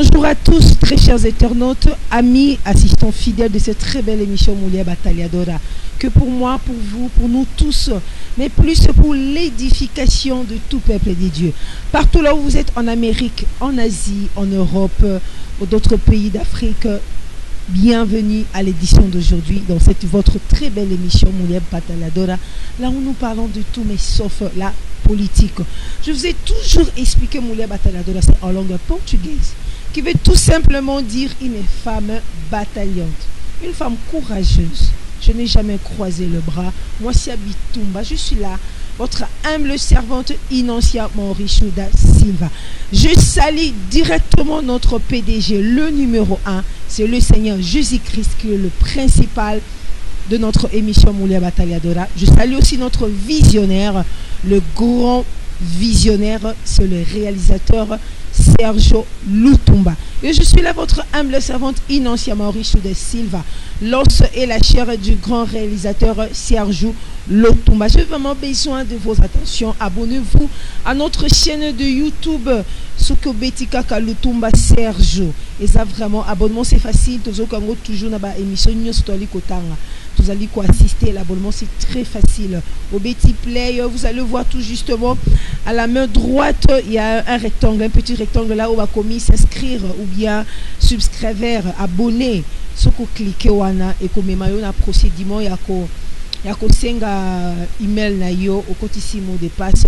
Bonjour à tous, très chers internautes, amis, assistants fidèles de cette très belle émission Moulia Battaliadora. Que pour moi, pour vous, pour nous tous, mais plus pour l'édification de tout peuple des dieux. Partout là où vous êtes, en Amérique, en Asie, en Europe, ou d'autres pays d'Afrique, bienvenue à l'édition d'aujourd'hui dans cette votre très belle émission Moulia Battaliadora, là où nous parlons de tout mais sauf la politique. Je vous ai toujours expliqué Moulia Battaliadora, c'est en langue portugaise, qui veut tout simplement dire une femme bataillante, une femme courageuse. Je n'ai jamais croisé le bras. Moi, c'est Abitumba, je suis là, votre humble servante Inancia Maurichouda Silva. Je salue directement notre PDG, le numéro 1, c'est le Seigneur Jésus-Christ qui est le principal de notre émission Moulia Battaliadora. Je salue aussi notre visionnaire, le grand visionnaire, c'est le réalisateur Sergio Lutumba. Et je suis là, votre humble servante Inancia Maurichouda Silva, l'os et la chair du grand réalisateur Sergio Lutumba. J'ai vraiment besoin de vos attentions. Abonnez-vous à notre chaîne de YouTube Soko Betika Lutumba Sergio. Et ça vraiment, abonnement c'est facile. Toujours dans l'émission vous allez assister. L'abonnement c'est très facile. Au Betty Play, vous allez voir tout justement à la main droite, il y a un rectangle, un petit rectangle là où on va commis s'inscrire ou bien subscrire, abonner. Ce que cliquez wana et comme mayo na procédement yako senga email na yo au côté mot de passe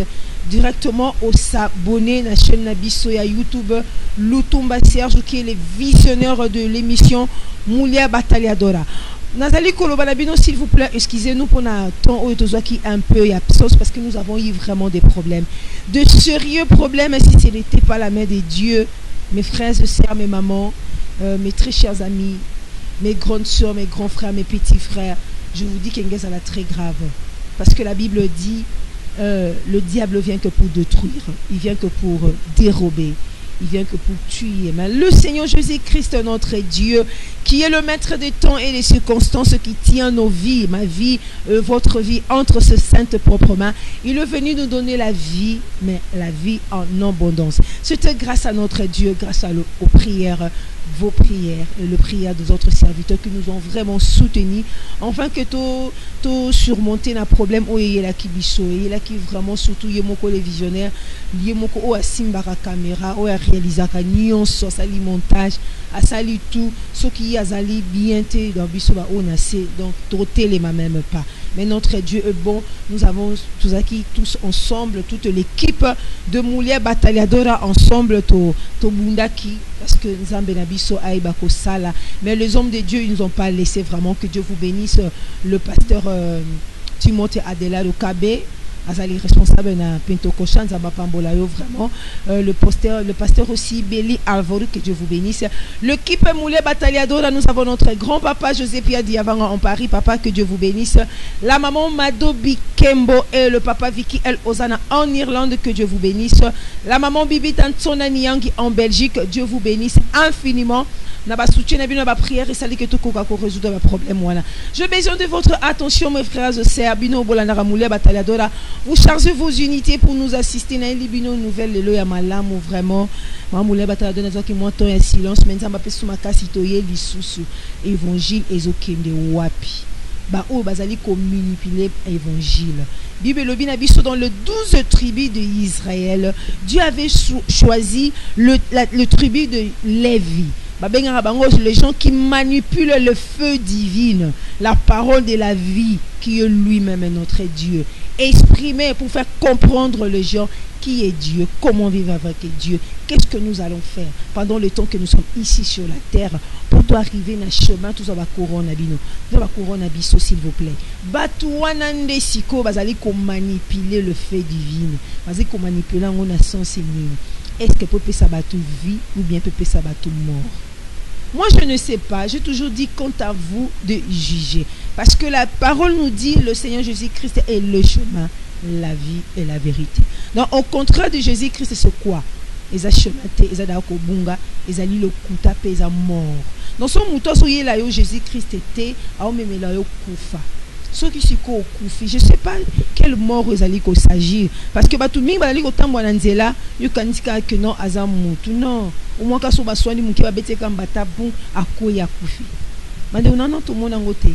directement au s'abonner na chaîne Nabiso ya YouTube Lutumba Serge qui est le visionnaire de l'émission Moulia Battaliadora. Nazali Kolobalabino, s'il vous plaît, excusez-nous pour notre temps où qui un peu absence parce que nous avons eu vraiment des problèmes, de sérieux problèmes. Si ce n'était pas la main de Dieu, mes frères et sœurs, mes mamans, mes très chers amis, mes grandes sœurs, mes grands frères, mes petits frères, je vous dis qu'Engez est très grave. Parce que la Bible dit, le diable vient que pour détruire, il vient que pour dérober, il vient que pour tuer. Mais le Seigneur Jésus-Christ, notre Dieu, qui est le maître des temps et des circonstances, qui tient nos vies, ma vie, votre vie, entre ses saintes propres mains, il est venu nous donner la vie, mais la vie en abondance. C'est grâce à notre Dieu, grâce aux prières, vos prières et le prière des autres serviteurs qui nous ont vraiment soutenus, afin que tout surmonter nos problèmes. Oh, il y a là qui biso, il y a là qui vraiment surtout il y a moko les visionnaires, il y a moko oh asimbara caméra, oh réaliser nion so sali montage, à sali tout ce qui a sali bien té dans biso ba on a c'est donc trotter les même pas. Mais notre Dieu est bon. Nous avons tous acquis tous ensemble, toute l'équipe de Moulia Battaliadora ensemble to bundaki parce que Nzambe na biso aiba ko sala. Mais les hommes de Dieu, ils nous ont pas laissé vraiment. Que Dieu vous bénisse. Le pasteur Timothée Adela le Kabé, Azali responsable na Pentecostan Zambapambola yo vraiment, le pasteur aussi Béli Alvaro, que Dieu vous bénisse. L'équipe Moulia Battaliadora, nous avons notre grand papa José Pierre Diavanga en Paris, papa, que Dieu vous bénisse. La maman Mado Bikembo et le papa Vicky El Ozana en Irlande, que Dieu vous bénisse. La maman Bibi Tansona Niyangi en Belgique, Dieu vous bénisse infiniment. N'a soutien na bino ba prière et sali que tout ko résoudre le problème voilà. J'ai besoin de votre attention mes frères et sœurs. Bino Bolandara Moulia Battaliadora, vous chargez vos unités pour nous assister na libino nouvelle lelo ya malamu vraiment. Moulia Battaliadora qui monte en silence mais nzamba pe suma kasitoye lisusu évangile ezokende wapi. Ba o bazali ko manipuler évangile. Bible lobi na biso dans le 12 tribus de Israël, Dieu avait choisi le tribu de Lévi. Les gens qui manipulent le feu divin, la parole de la vie qui est lui-même notre Dieu, exprimé pour faire comprendre les gens qui est Dieu, comment vivre avec Dieu, qu'est-ce que nous allons faire pendant le temps que nous sommes ici sur la terre pour toi arriver dans le chemin, tout ça va couronner bino, tout ça va couronner biso s'il vous plaît. Batouanande siko bazali ko manipuler le feu divin, bazali ko manipuler on a sens nini. Est-ce que peut ça battre vie ou bien peut ça battre mort? Moi, je ne sais pas. J'ai toujours dit, quant à vous, de juger. Parce que la parole nous dit, le Seigneur Jésus-Christ est le chemin, la vie et la vérité. Donc, au contraire de Jésus-Christ, c'est quoi? Ils ont chemin, ils ont bunga, ils ont le kuta, ils ont mort. Dans son mouton, Jésus-Christ était, ceux qui sont au koufi, je ne sais pas quelle mort ils allaient s'agir. Parce que tout le monde va aller au temps où ils que non, azamutu, non. au moins ka so ba soani muke ba bete kamba tabu akoya kufi bande unana to mona ngote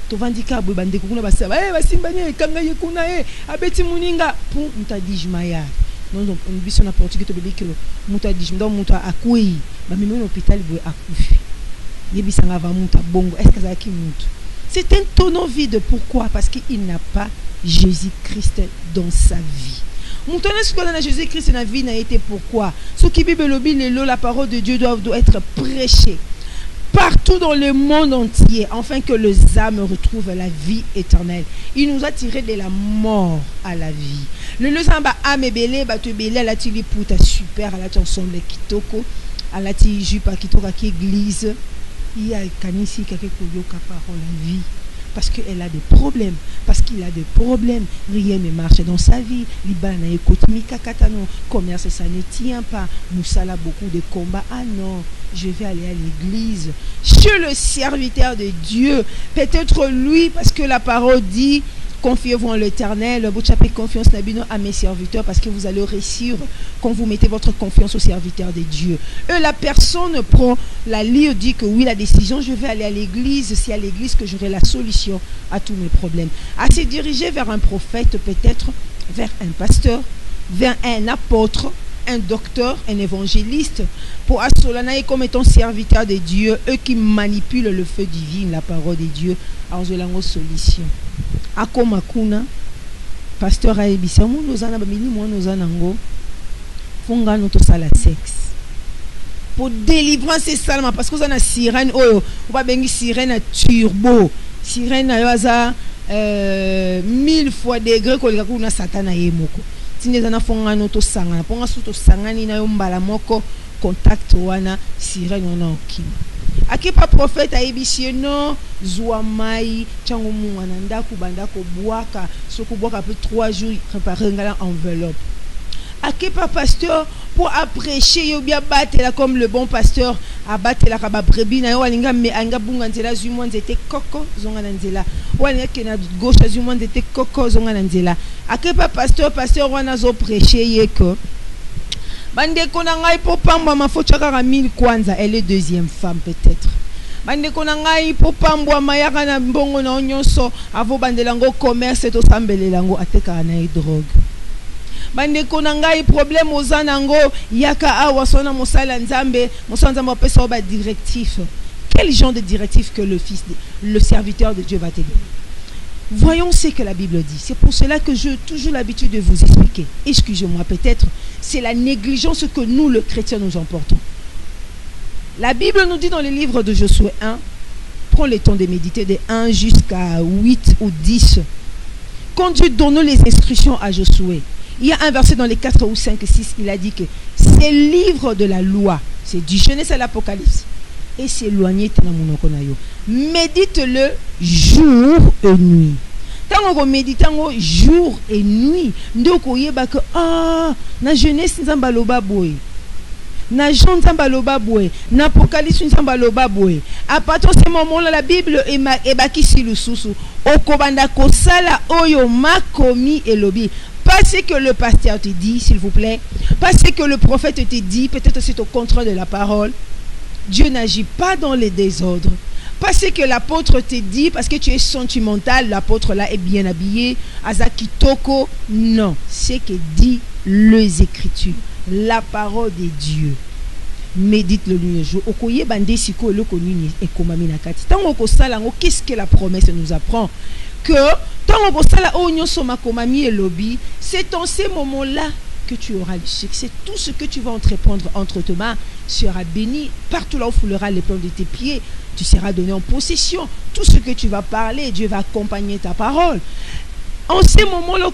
to vandika bwe bande kuna basaba basimbanye kanga yekuna abeti muninga pour mutadijmaya non on biso na portugais to bebiki lo mutadijm donc muta akoyi ba mimi no hôpital bwe akufi yebisanga va muta bongo est-ce que ça qui mutu c'est un tonneau vide. Pourquoi? Parce qu'il n'a pas Jésus-Christ dans sa vie. Moutonnez ce que dans Jésus-Christ dans la vie n'a été pourquoi? Ce qui Bible la parole de Dieu doit être prêchée partout dans le monde entier, afin que les âmes retrouvent la vie éternelle. Il nous a tiré de la mort à la vie. Le samba âme belé, ba te belé, la tili puta super, la ensemble kitoko, la tili jupa kitoko qui église. Il y a kanisi qui a parole la vie. Parce qu'elle a des problèmes, parce qu'il a des problèmes, rien ne marche dans sa vie. Libana écoute Mikakatano, commerce ça ne tient pas. Moussala beaucoup de combats. Ah non, je vais aller à l'église. Chez le serviteur de Dieu, peut-être lui, parce que la parole dit, confiez-vous en l'Éternel, vous avez confiance à mes serviteurs, parce que vous allez réussir quand vous mettez votre confiance aux serviteurs de Dieu. La personne prend la lyre, dit que oui, la décision, je vais aller à l'église, c'est à l'église que j'aurai la solution à tous mes problèmes. À se diriger vers un prophète, peut-être vers un pasteur, vers un apôtre, un docteur, un évangéliste, pour Asolanaï comme étant serviteur de Dieu, eux qui manipulent le feu divin, la parole de Dieu, en une solution. Akoma kuna pasteur aibisa mu nozana ba mini mo nozana ngo fonga no to sala sexe pour délivrance c'est seulement parce que vous avez une sirène oyo on va bengi sirène turbo sirène ayoza 1000 fois degré ko lika kuna satana yemoko tinde zana fonga no to sanga ponga su to sanga ni na yo mbala moko contact wana sirène ona okima. Ake pas prophète aibisi non Zouamai chango mwana ndaku bandako boaka soko boaka peu 3 jours préparer ngala enveloppe. Ake pas pasteur pour prêcher yo bien batela comme le bon pasteur a batela ka ba brebis na yo walinga me anga bunga nzela zumwa nzete koko zonga nzela walinga kena gauche zumwa nzete koko zonga nzela. Ake pas pasteur wana zo prêcher yeko bande kona ngai po pamba mafocha kaka 1000 kwanza elle est deuxième femme peut-être. Bande kona ngai po pamba mayaka na mbongo na nyonso avo bande lango commerce to sambele lango ateka na drogue. Bande kona ngai problème ozanango yaka awa sona mosala nzambe pesa ba directif. Quel genre de directif que le serviteur de Dieu va te donner? Voyons ce que la Bible dit. C'est pour cela que j'ai toujours l'habitude de vous expliquer. Excusez-moi peut-être, c'est la négligence que nous, les chrétiens, nous emportons. La Bible nous dit dans le livre de Josué 1, prends le temps de méditer de 1 jusqu'à 8 ou 10. Quand Dieu donne les instructions à Josué, il y a un verset dans les 4 ou 5 6, il a dit que c'est le livre de la loi, c'est du Genèse à l'Apocalypse. Et s'éloigner médite-le jour et nuit. Tant qu'on médite jour et nuit, ndoko yeba que na jeunesse nzamba loba boy, na Jean nzamba loba boy, na Apocalypse nzamba loba boy. À partir de ce moment-là, la Bible est baki si le sousou. Okobanda kosala oyo makomi elobi. Pas ce que le pasteur te dit, s'il vous plaît. Pas ce que le prophète te dit. Peut-être c'est au contraire de la parole. Dieu n'agit pas dans les désordres. Pas ce que l'apôtre te dit parce que tu es sentimental, l'apôtre là est bien habillé, Azaki Toko. Non, c'est ce que dit les Écritures, la parole de Dieu. Médite le nuit jour. Okoye bande siko le konu et komami nakati. Tango ko sala ngo, qu'est-ce que la promesse nous apprend? Que tango ko sala onyo soma komami et lobby, c'est en ces moments-là que tu auras le succès. Tout ce que tu vas entreprendre entre tes mains sera béni. Partout là où foulera les plantes de tes pieds, tu seras donné en possession. Tout ce que tu vas parler, Dieu va accompagner ta parole. En ces moments-là,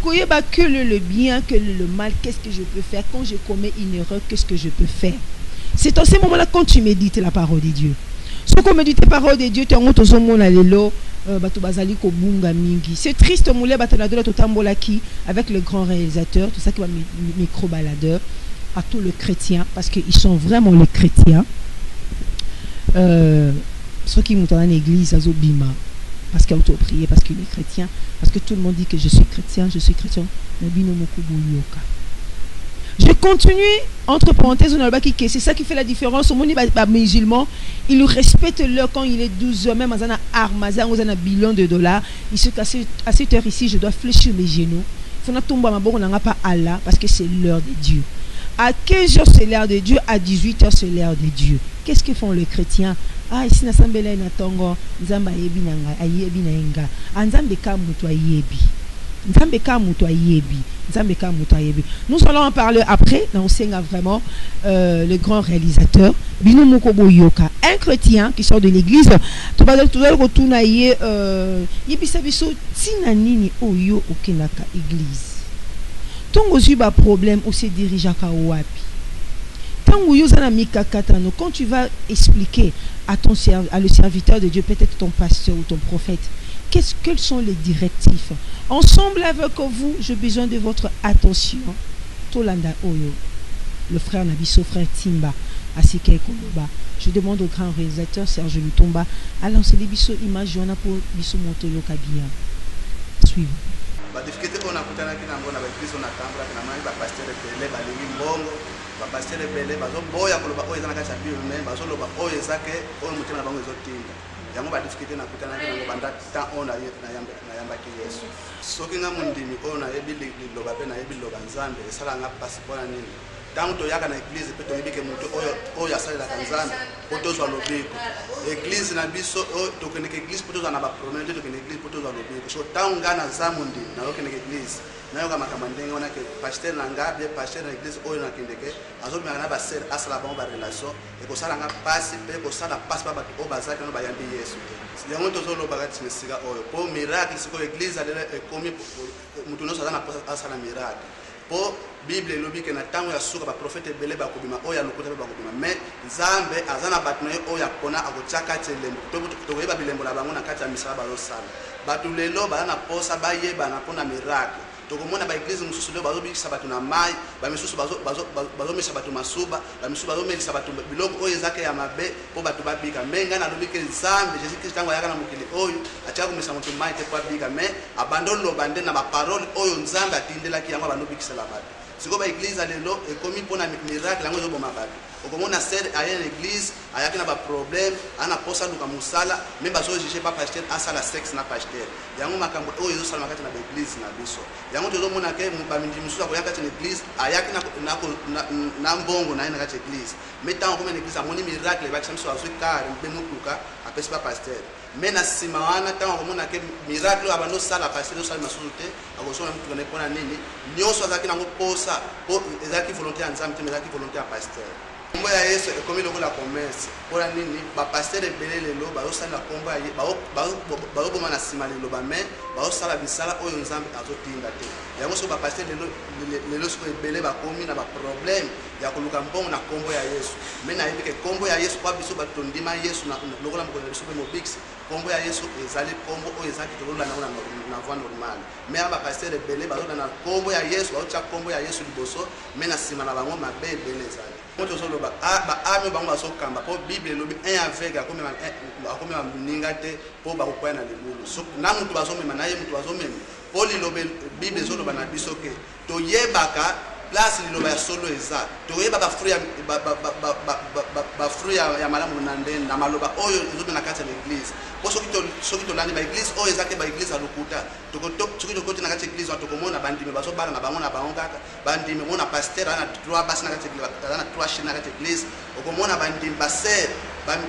que le bien, que le mal, qu'est-ce que je peux faire? Quand je commets une erreur, qu'est-ce que je peux faire? C'est en ces moments-là quand tu médites la parole de Dieu. Ce qu'on médite la parole de Dieu, tu as un autre monde à l'élo. C'est triste avec le grand réalisateur, tout ça qui va micro-baladeur, à tous les chrétiens, parce qu'ils sont vraiment les chrétiens. Ceux qui montent dans l'église, à Zobima, parce qu'ils ont prié, parce qu'il est chrétien, parce que tout le monde dit que je suis chrétien. Je continue, entre parenthèses, c'est ça qui fait la différence. Au monde musulman, il respecte l'heure quand il est 12h, même dans un armazan, dans un bilan de dollars. Il se casse à cette heure ici, je dois fléchir mes genoux. Il faut tomber à on n'a pas Allah parce que c'est l'heure de Dieu. À 15h, c'est l'heure de Dieu. À 18h, c'est l'heure de Dieu. Qu'est-ce que font les chrétiens? Ah, ici, na sambela ina tongo, nzamba yebi nanga, ayebi na inga. Nzambe ka mutu ayebi. Nzambe ka mutu ayebi. Nzambe ka mutu ayebi. Nous allons en parler après. On sait vraiment le grand réalisateur. Bino Mokobo Yoka. Un chrétien qui sort de l'église. Tu vas retourner yebisa biso tina nini oyo okenaka église. Tongo zuba problème ou se dirige à wapi. Quand tu vas expliquer à le serviteur de Dieu, peut-être ton pasteur ou ton prophète, quelles sont les directives? Ensemble avec vous, j'ai besoin de votre attention. Tolanda Oyo, le frère Nabiso, frère Timba, Asike Koloba. Je demande au grand réalisateur Serge Lutomba à lancer les biso images pour biso Montolo Kabia. Suivez. La difficulté qu'on a pour la crise, on a pasteur pasteur ebele bazoboya koloba oyo eza na kati ya bible mais bazoloba oyo ezake oyo motema na bango ezotinda yango badifficulté nakutanaki nango banda temps oyo nayambaki yesu soki nga mondimi oyo nayebi liloba mpe nayebi liloba nzambe esalanga mpasi mpona nini ntango toyaka na eglize mpe toyebi ke moto oyo asalelaka nzambe mpo tozwa lobiko eglize na biso tokendeka eglize mpo tozwa na baproblème te tokende eglize mpo tozwa lobiko so ntango nga naza mondimi nayokendeka eglize nayoka makambo ndenge wana ke pasteur na nga bien pasteur na église oyo nakendeke azomemaka na basere asala bango barelation ekosalanga mpasi mpe ekosala mpasi mpa bato oyo bazalaki nano bayambi yesu yango tozolobaka tina esika oyo mpo miracle sikoyo église alelo ekomi moto nyonso aza na mposa asala miracle mpo bible elobi ke na ntango ya suka baprofete ebele bakobima oyo alokota mpe bakobima mais nzambe aza na bato na ye oyo apona akotia kati elembo tokoyeba bilembo na bango na kati ya misala bazosala bato lelo baza na mposa bayebana mpona miracle tokomona ba église mususu leo bazobikisa bato na mai ba misusu bazomisa bato masuba ba misusu bazomelisa bato biloko oyo ezake ya mabe po bato babika menga na lobike nzambe Jésus Christ tango yaka na mokili oyo atia komisa moto mai te po babika mais abandonne bande na ba parole oyo nzambe atindelaki yango banobikisela bato siko ba église lelo ekomi mpona miracle yango ezoboma bato okomona sere aye na église ayaki na ba problème ana posa luka musala mais bazojuge pa pasteur asala sexe na pasteur yango makambo oyo ezosala makati na ba église na biso yango tozomona ke bamindi mosusu akoyaka kati na église ayaki na mbongo na ye na kati ya église mais ntango okoma na église amoni miracle ebakisa miso azwi kare mpe motuka apesi pa pasteur mais na nsima wana ntango akomona ke miracle oyo abandosala pasteur ezosala masusu te akosala motuka na ye mpona nini nyonso azalaki nango posa po ezalaki volonté ya nzambe te mais ezalaki volonté ya pasteur kombo ya yesu ekomi lokola commerce mpona nini bapasteur ebele lelo bazosalela kombo ya bazoboma na nsima liloba mais bazosala bisala oyo nzambe azotinda te yango soki bapasteur lelo soko ebele bakomi na baproblème ya koluka mbongo na kombo ya yesu mais nayebi ke kombo ya yesu kwa biso bato tondima yesu lokola mokolo na biso mpe mobikisi kombo ya yesu ezali kombo oyo ezalaki tolonda nango na voie normale mais ya bapasteur ebele bazolanda na kombo ya yesu bazotia kombo ya yesu liboso mais na nsima na bango mabe ebele ezali tozoloba baami bango bazokamba mpo bible elobi un aveugle akomema moninga te mpo bakokwaya na libulu na motu bazomema na ye motu bazomema mpo liloba bible ezoloba na biso ke toyebaka place liloba ya solo eza toyeba bafruit ya malamu na maloba oyo ezobima na kati ya l'église mpo soki tolandi baeglise oyo eza ke baeglise ya lokuta soki tokoti na kati ya église wana tokomona bandimi bazobala na bango kaka bandimi omona pasteur aza na 3 basi na kati aza na 3 chine na kati ya église okomona bandimi basere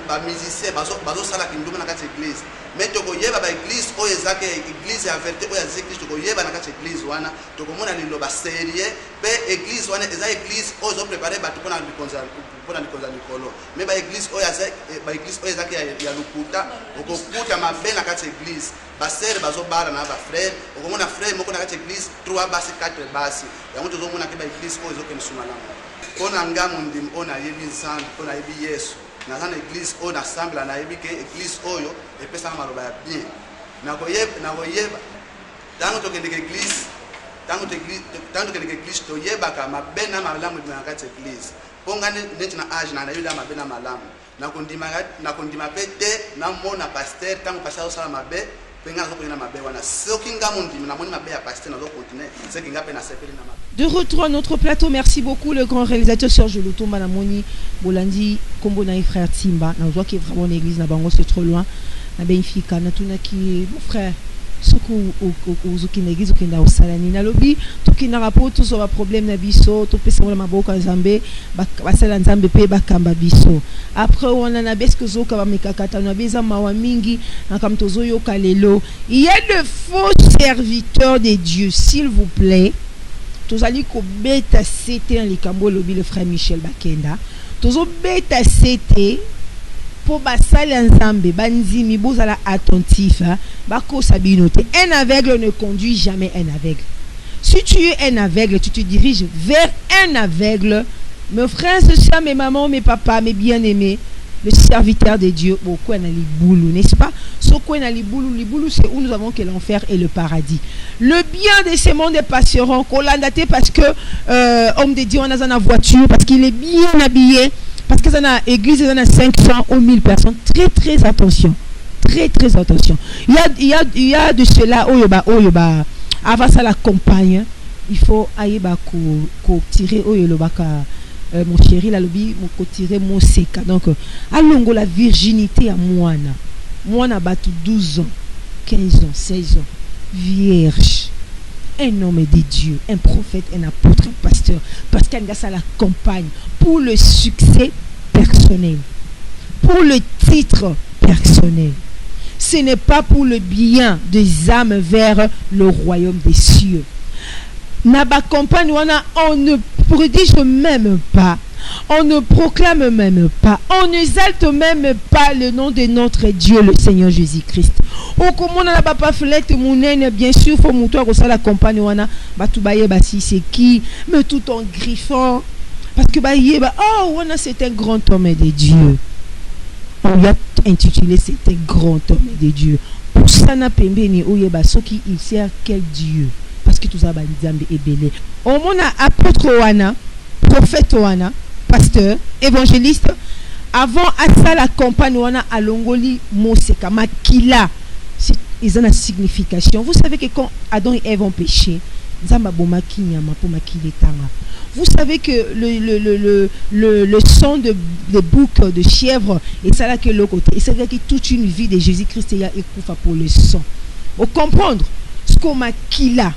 bamusicien bazosala kinduma na kati ya église mais tokoyeba baeglise oyo ezake église ya vérité oyo ya Jésus Christ tokoyeba na kati ya église wana tokomona liloba serie mpe église wana eza église oyo ezoprépare bato mpona likonzi ya likolo mais baeglise oyo ezaki ya lokuta okokuta mabe na kati ya église basere bazobala na bafrère okomona frère moko na kati ya église 3 basi 4 basi yango tozomona ke baeglise oyo ezokende sumalamo mpona nga mondimi oyo nayebi nzambe mpo nayebi yesu naza na église oyo nasambela nayebi ke église oyo epesaka maloba ya bien nakoyeba ntango tokendeka église toyebaka mabe na malamu ebima na kati ya église mpo nga neti na age nayebi mabe na malamu nakondima mpe te namona pasteur ntango pasteur azosala mabe De retour à notre plateau, merci beaucoup le grand réalisateur Serge Lutumba Namoni Bolandi Kombo na frère Timba. Na voit que vraiment l'église na bango c'est trop loin. Na Benfica na tuna ki mon frère soko ozuki na église okenda osalani na lobi tokina rapport tout sur problème na biso to pesa na maboka nzambe basala nzambe pe bakamba biso. Après on a na beske zoka ba mikakata na beza mawa mingi na kam tozo yoka lelo. Il y a de faux serviteurs de Dieu, s'il vous plaît. Tozali ko beta c'était en likambo lobi le frère Michel Bakenda. Tozo beta c'était pour basali nzambe banzimi bozala attentif bako sabinote. Un aveugle ne conduit jamais un aveugle. Si tu es un aveugle, tu te diriges vers un aveugle. Mes frères, sœurs, mes mamans, mes papas, mes bien-aimés, le serviteur de Dieu, beaucoup en a liboulou, n'est-ce pas? Ce qu'on a liboulou, c'est où nous avons que l'enfer et le paradis. Le bien de ce monde est passeront, qu'on l'a daté parce que homme de Dieu, on a dans la voiture, parce qu'il est bien habillé, parce que dans l'église, il y a 500 ou 1000 personnes. Très, très attention. Très, très attention. Il y a de cela, avant ça, la campagne, il faut aller tirer, mon chéri, la lobby, mon tirer mon seka. Donc, allons la virginité à Moana battu 12 ans, 15 ans, 16 ans, vierge. Un homme de Dieu, un prophète, un apôtre, un pasteur, parce qu'il y a ça la campagne pour le succès personnel, pour le titre personnel. Ce n'est pas pour le bien des âmes vers le royaume des cieux. Naba campagne, on ne prédige même pas, on ne proclame même pas, on n'exalte même pas le nom de notre Dieu, le Seigneur Jésus-Christ. Au comment on n'a pas flette mounene, bien sûr, faut moutoir au la campagne, on a batoubaye basi c'est qui, mais tout en griffant, parce que c'est un grand homme de Dieu. On lui a intitulé c'est un grand homme de Dieu. Pour ça n'a pembeni oyeba soki il sert quel Dieu. Parce que tout ça va nzambe ebele. On a apôtre wana, prophète wana, pasteur, évangéliste. Avant à ça la campagne wana à Longoli Moseka makila. Ils ont une signification. Vous savez que quand Adam et Ève ont péché, nzamba bomaki nyama pour makile tanga. Vous savez que le sang de bouc, de chèvre, et ça là que l'autre côté. Et c'est vrai que toute une vie de Jésus-Christ est écouffa pour le sang. Vous comprendre ce qu'on makila.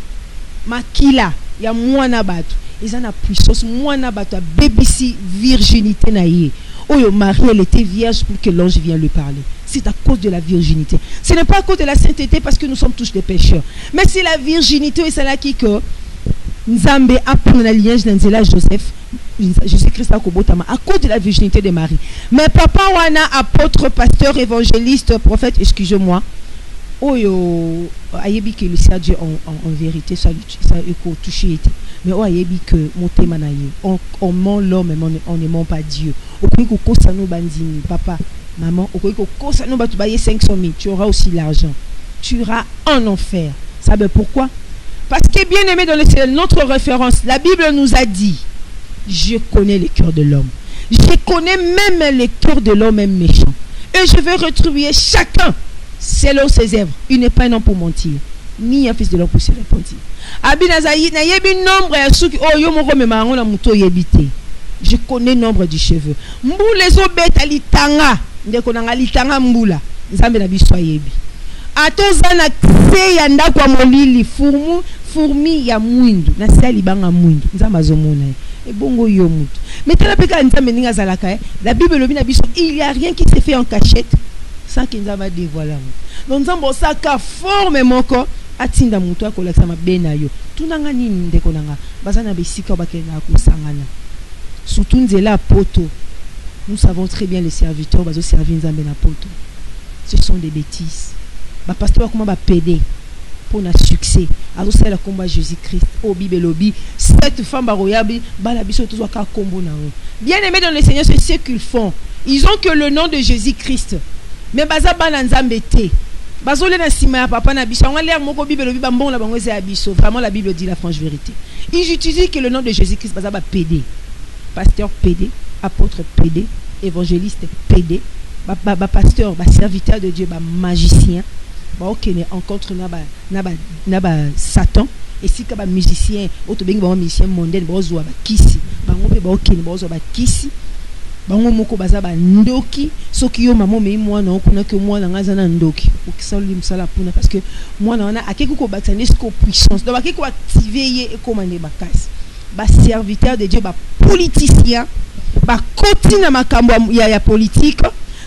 Makila, il y a mwana batu. Ils ont la puissance, mwana batu, bébissi virginité naïe. Oh, Marie, elle était vierge pour que l'ange vienne lui parler. C'est à cause de la virginité. Ce n'est pas à cause de la sainteté parce que nous sommes tous des pécheurs. Mais c'est la virginité et c'est là qui que Nzambe a pris la liège d'Anzela Joseph, Jésus-Christ a kobotama à cause de la virginité de Marie. Mais papa wana apôtre, pasteur, évangéliste, prophète, excusez-moi. Oyo ayebi que le Dieu en vérité ça éco touché mais o ayebi que motema na ye on ment l'homme mais on ne ment pas Dieu. Okoki kokosa no bandini papa maman okoki kokosa no batu baye 500 000 tu auras aussi l'argent, tu iras en enfer. Ça veut pourquoi? Parce que bien aimé dans le ciel, notre référence, la Bible nous a dit je connais le cœur de l'homme, je connais même le cœur de l'homme même méchant et je vais retrouver chacun selon ses œuvres. Il n'est pas un homme pour mentir, ni un fils de l'homme pour se repentir. Je connais le nombre du cheveu. Mboule beta litanga, ndeko nanga litanga mbula. Nzambe na biso yebi. Atozana kse ya ndako molili fourmi ya mwindu na sali banga mwindu. Nzamba azomona. Et bongo yo mutu. Mais tala peka nzambe ninga zalaka. La Bible lobi na biso, il y a rien qui se fait en cachette sans qu'il va dévoiler. Donc nzambo saka forme moko atinda mutu akolakisa mabena yo. Tunanga nini ndeko nanga bazana besika bakena kusangana. Surtout nzela poto. Nous savons très bien les serviteurs bazo servir nzambe na poto. Ce sont des bêtises. Ba pasteur comment ba pédé pour na succès. Azo sala combat Jésus-Christ au Bible lobby. Cette femme baroyabi bala biso tozwa ka kombo na eux. Bien aimé dans le Seigneur, c'est ce qu'ils font. Ils ont que le nom de Jésus-Christ. Mais baza bana nzambe te. Bazole na sima ya papa na biso. On a l'air moko Bible lobby bambon la bango za biso. Vraiment la Bible dit la franche vérité. Ils utilisent que le nom de Jésus-Christ baza ba pédé. Pasteur pédé, apôtre pédé, évangéliste pédé, pasteur, serviteur de Dieu, magicien. ba okene rencontre na ba Satan et si ka ba musicien auto bengi ba musicien mondaine ba ozwa ba kisi bango pe ba okene ba ozwa ba kisi bango moko baza ba ndoki soki yo mama me mwana okuna ke mwana ngaza na ndoki okisali msala puna parce que mwana wana akeki ko batane ko puissance donc akeki ko activer ye e komande ba kasi ba serviteur de Dieu ba politicien ba koti na makambo ya politique.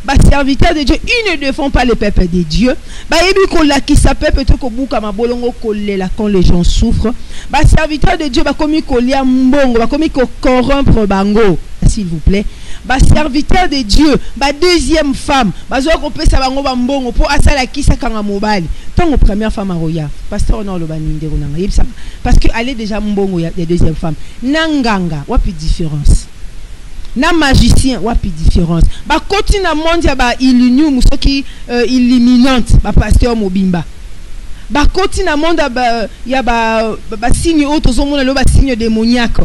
Bah, serviteurs de Dieu, ils ne défendent pas le peuple de Dieu. Bah, quand les gens souffrent. Bah, serviteurs de Dieu, bah, comme ils mbongo, bah, comme ils corrompre bango, s'il vous plaît. Bah, serviteurs de Dieu, bah, deuxième femme, bah, on peut savoir mbongo pour asala kisa kanga mobile. Tant que première femme à Roya, pasteur on a le baninde parce que elle est déjà mbongo ya deuxième femme. Nanganga, wapi différence. Na magicien wapi différence ba koti na monde ya ba ilinyu musoki illuminante ba pasteur mobimba ba koti na monde ya ba signe auto zomona lo ba signe démoniaque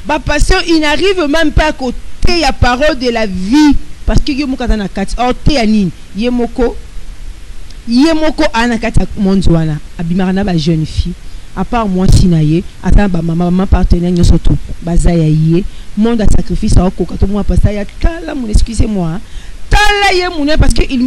ba pasteur il n'arrive même pas à côté ya parole de la vie parce que yemo kata na kati orte ya nini yemoko ana kati monde wana abimara na ba jeune fille à part moi sinaye ata ba maman partenaire nyoso tout bazaya yé monde à sacrifice à coca tout moi parce ya kala mon excusez-moi tala yé mon parce que il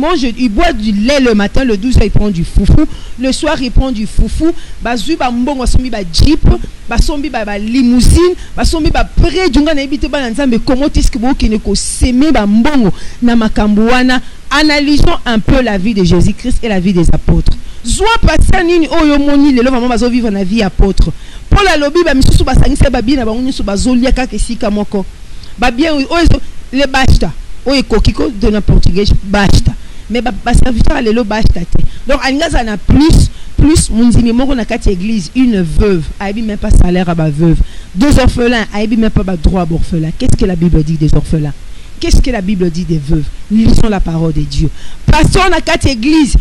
boit du lait le matin le 12 il prend du foufou le soir il prend du foufou bazu ba mbongo sombi ba jeep ba sombi ba limousine ba sombi ba près dunga na ebité ba nzambe comment est-ce que bo ki ne ko semer ba mbongo na makambo wana. Analysons un peu la vie de Jésus-Christ et la vie des apôtres. Soit passer nini oyo moni lelo vraiment bazo vivre na vie apôtre. Pour la lobby ba misusu basangisa ba bien na bango nyiso bazolia kaka esika moko. Ba bien oyo le basta. Oyo kokiko de na portugais basta. Mais ba serviteur lelo basta te. Donc alingaza na plus munzimi moko na kati église une veuve, aibi même pas salaire à ba veuve. Deux orphelins, aibi même pas ba droit à orphelin. Qu'est-ce que la Bible dit des orphelins? Qu'est-ce que la Bible dit des veuves? Lisons la parole de Dieu. Passons à quatre églises.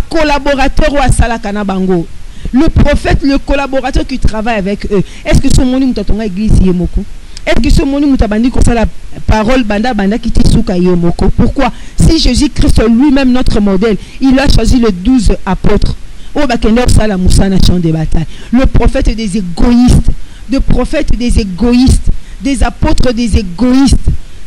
Collaborateur ou salaka na bango. Le prophète, le collaborateur qui travaille avec eux. Est-ce que ce monde mutatonga église yemoko? Est-ce que ce monde mutabandi comme ça la parole banda qui tisuka yemoko? Pourquoi? Si Jésus-Christ lui-même notre modèle, il a choisi les 12 apôtres. Le prophète des égoïstes, le prophète des égoïstes, des apôtres des égoïstes,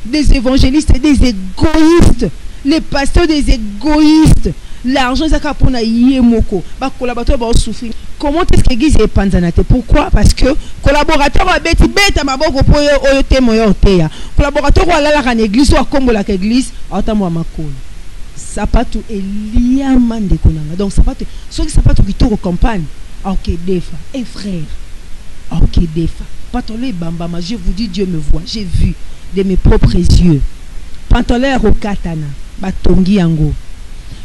des évangélistes des égoïstes, les pasteurs des égoïstes. L'argent c'est pour na yemoko ba collaborateur ba souffrir. Comment est-ce que l'église est panzanate? Pourquoi? Parce que collaborateur a beti beta maboko po oyo temo yo teya. Collaborateur wa la ran église wa kombo la église atamwa makolo. Sapato eliama ndekonanga. Donc sapato soki sapato kitoko campagne. OK defa et frère. OK defa. Pantalon bambama, je vous dis Dieu me voit, j'ai vu de mes propres yeux. Pantalon au katana, batongi yango.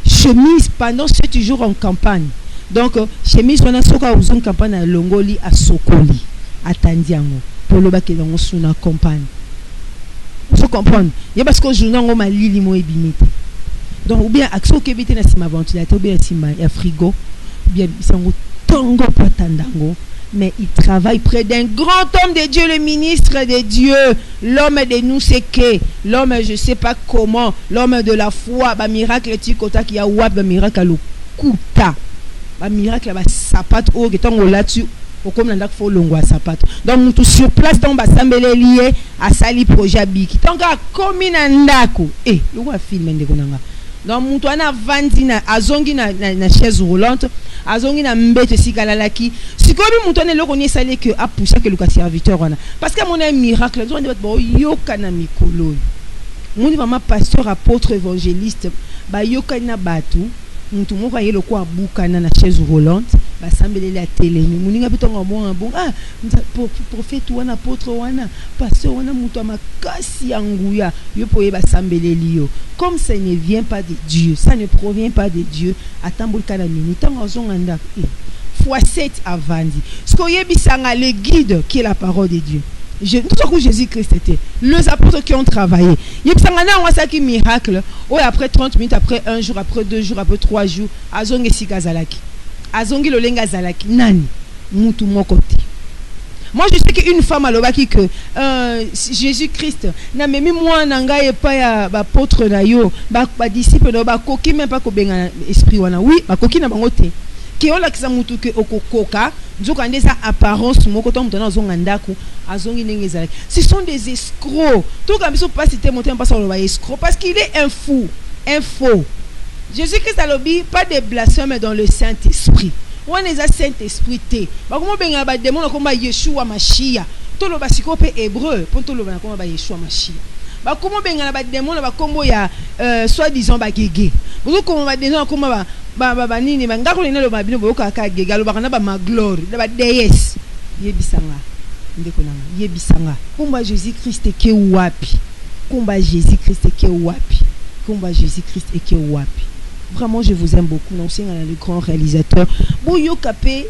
Chemise pendant 7 jours en campagne. Donc chemise on a soka uzon campagne à Longoli à Sokoli, à Tandiango. Pour le bac dans son campagne. Vous comprenez? Il y a parce que je n'ai pas lili mo ebimite. Donc ou bien action kebite na sima ventilateur, ou bien sima ya frigo, ou bien sango tongo patandango. Mais il travaille près d'un grand homme de Dieu, le ministre de Dieu, l'homme de nous c'est que, l'homme je sais pas comment, l'homme de la foi, ba miracle tikota qui a wab ba miracle le kuta, ba miracle ba sapat o getongo là-dessus, au comme ndak fo longwa sapat. Donc tout sur place dans ba sambele lié à sali projet biki. Tant ka komina ndako, le wa film ndeko nanga. Donc mutu ana vandi na azongi na chaise roulante azongi na mbete sikalalaki sikobi mutu ana loko ni sale que a poussé que le serviteur wana parce que mon un miracle on doit ba yoka na mikolo muni vraiment pasteur apôtre évangéliste ba yoka na batu mutu moko yelo ko abuka na chaise roulante ba sambele la télé muni nga bitonga bon prophète wana apôtre wana pasteur wana mutu makasi yanguya yo poye ba sambele liyo. Comme ça ne vient pas de Dieu, ça ne provient pas de Dieu. Attends, fois 7 à Vandi. Ce qu'on y a le guide qui est la parole de Dieu. Tout ce que Jésus-Christ était. Les apôtres qui ont travaillé. Il y a un miracle. Après 30 minutes, après 1 jour, après 2 jours, après 3 jours, Azongi Sikazalaki. Azongi Lolenga Zalaki. Nani. Mutu Mokoti. Moi, je sais qu'une femme à l'obaki que Jésus-Christ n'a même mis moi n'anga et pas ya apôtre na yo, ba disciple no ba koki même pas ko benga esprit wana. Oui, ba koki na bangote. Ke ola kisa mutu ke okokoka, nzoka ndeza apparence moko to mutana zonga ndako, azongi ndenge ezalaki. Ce sont des escrocs. Tout comme ils pas cité monter pas sur le escroc parce qu'il est un fou, un faux. Jésus-Christ a lobby pas de blasphème dans le Saint-Esprit. On est à Saint-Esprit. Comment ben ba démon comme Yeshua Mashiach. Tout le basiko pe hébreu pour tout le bana comme Yeshua Mashiach. Ba comment ben ba démon ba kombo ya soi-disant ba gege. Vous comment ba démon comme ba nini ba ngako lina lo ba bino boka ka gege lo ba kana ba ma gloire ba déesse. Yebisanga. Ndeko nanga. Yebisanga. Komba Jésus-Christ ke wapi. Komba Jésus-Christ ke wapi. Komba Jésus-Christ ke wapi. Vraiment, je vous aime beaucoup. Non, c'est le grand réalisateur. Bouyo Kapé,